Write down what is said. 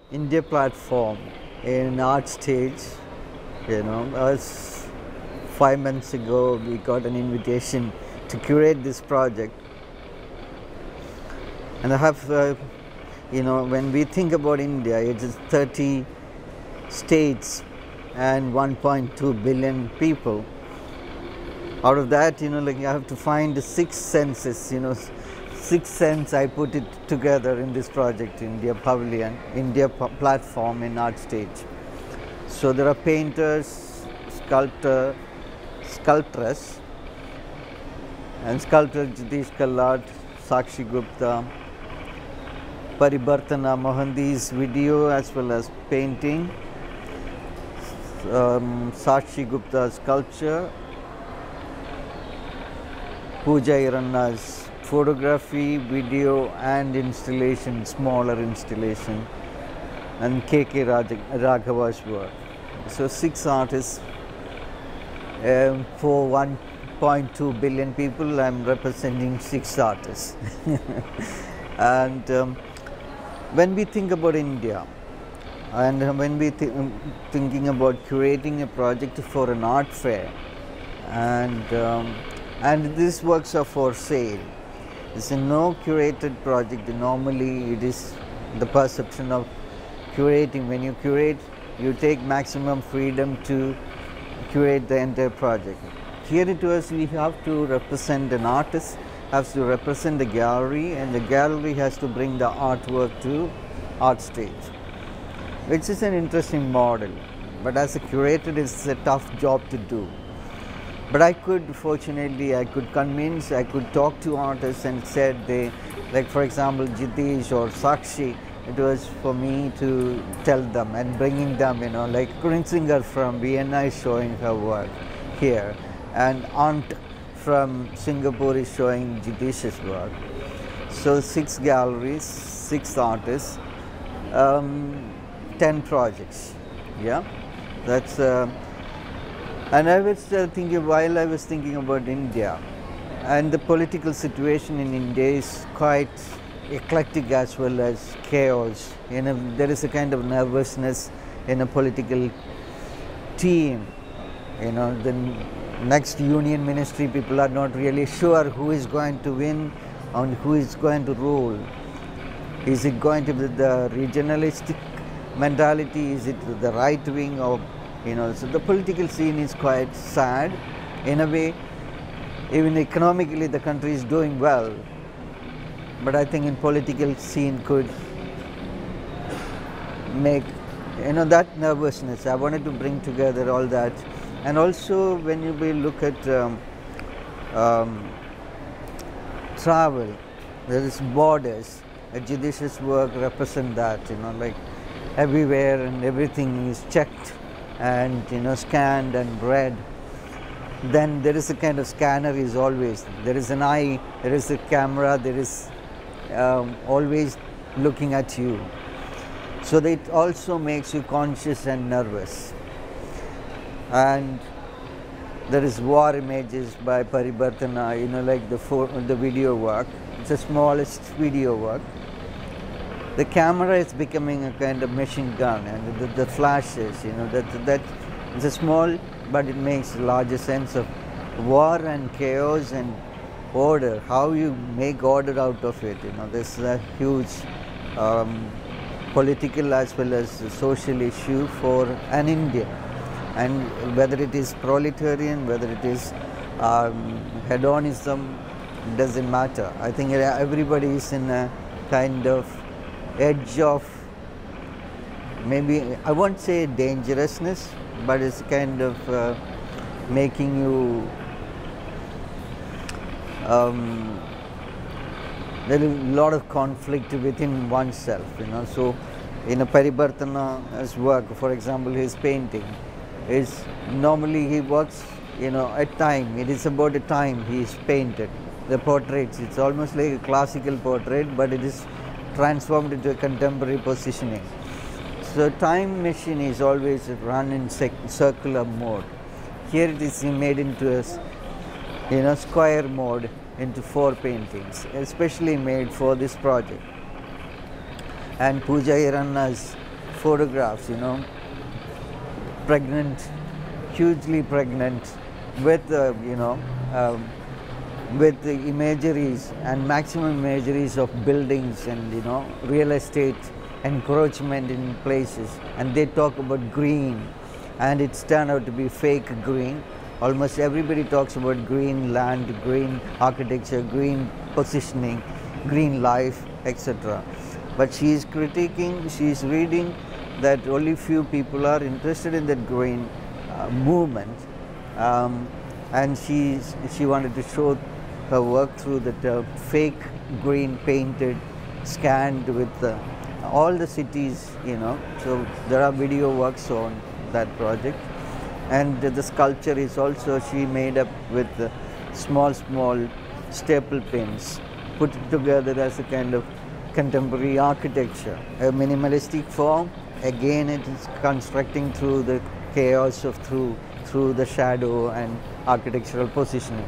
India platform in art stage. As 5 months ago we got an invitation to curate this project, and I have when we think about India, it is 30 states and 1.2 billion people. Out of that, like you have to find the 6 senses, 6 sense. I put it together in this project, India Pavilion, India platform in art stage. So there are painters, sculptress, and sculptor Jitish Kallat, Sakshi Gupta, Paribartana Mohanty's video as well as painting, Sakshi Gupta's sculpture, Pooja Iranna's photography, video and installation, smaller installation, and KK Raghava's work. So 6 artists for 1.2 billion people. I am representing 6 artists. And when we think about India, and when we thinking about curating a project for an art fair, and these works are for sale. It's a no curated project. Normally it is the perception of curating. When you curate, you take maximum freedom to curate the entire project. Here it was, we have to represent an artist, has to represent the gallery, and the gallery has to bring the artwork to art stage, which is an interesting model. But as a curator, it's a tough job to do. But I could, fortunately, I could convince, I could talk to artists and said they, like for example, Jitish or Sakshi, it was for me to tell them and bringing them, like Krinzinger from Vienna is showing her work here, and Arndt from Singapore is showing Jitish's work. So 6 galleries, 6 artists, 10 projects, yeah, that's and I was thinking, while I was thinking about India, and the political situation in India is quite eclectic as well as chaos. There is a kind of nervousness in a political team. The next union ministry, people are not really sure who is going to win and who is going to rule. Is it going to be the regionalistic mentality? Is it the right wing? Or so the political scene is quite sad. In a way, even economically the country is doing well, but I think in political scene could make that nervousness. I wanted to bring together all that. And also when you will look at travel, there is borders. Judicious work represent that, like everywhere and everything is checked and scanned and read. Then there is a kind of scanner is always, there is an eye, there is a camera, there is always looking at you. So that it also makes you conscious and nervous. And there is war images by Paribartana, like the video work. It's the smallest video work. The camera is becoming a kind of machine gun, and the flashes, that it's a small, but it makes a larger sense of war and chaos and order. How you make order out of it, this is a huge political as well as social issue for an India. And whether it is proletarian, whether it is hedonism, doesn't matter. I think everybody is in a kind of edge of, maybe I won't say dangerousness, but it's kind of making you there is a lot of conflict within oneself, So in a Paribartana's work, for example, his painting is normally he works, at time. It is about a time he is painted. The portraits, it's almost like a classical portrait, but it is transformed into a contemporary positioning. So time machine is always run in circular mode. Here it is made into a square mode into 4 paintings, especially made for this project. And Pooja Iranna's photographs, you know, pregnant, hugely pregnant, with with the imageries and maximum imageries of buildings and, you know, real estate encroachment in places. And they talk about green, and it's turned out to be fake green. Almost everybody talks about green land, green architecture, green positioning, green life, etc. But she is critiquing, she is reading that only few people are interested in that green movement, and she wanted to show her work through that fake green painted, scanned with all the cities, you know. So there are video works on that project, and the sculpture is also she made up with small staple pins, put it together as a kind of contemporary architecture, a minimalistic form. Again, it is constructing through the chaos of through the shadow and architectural positioning.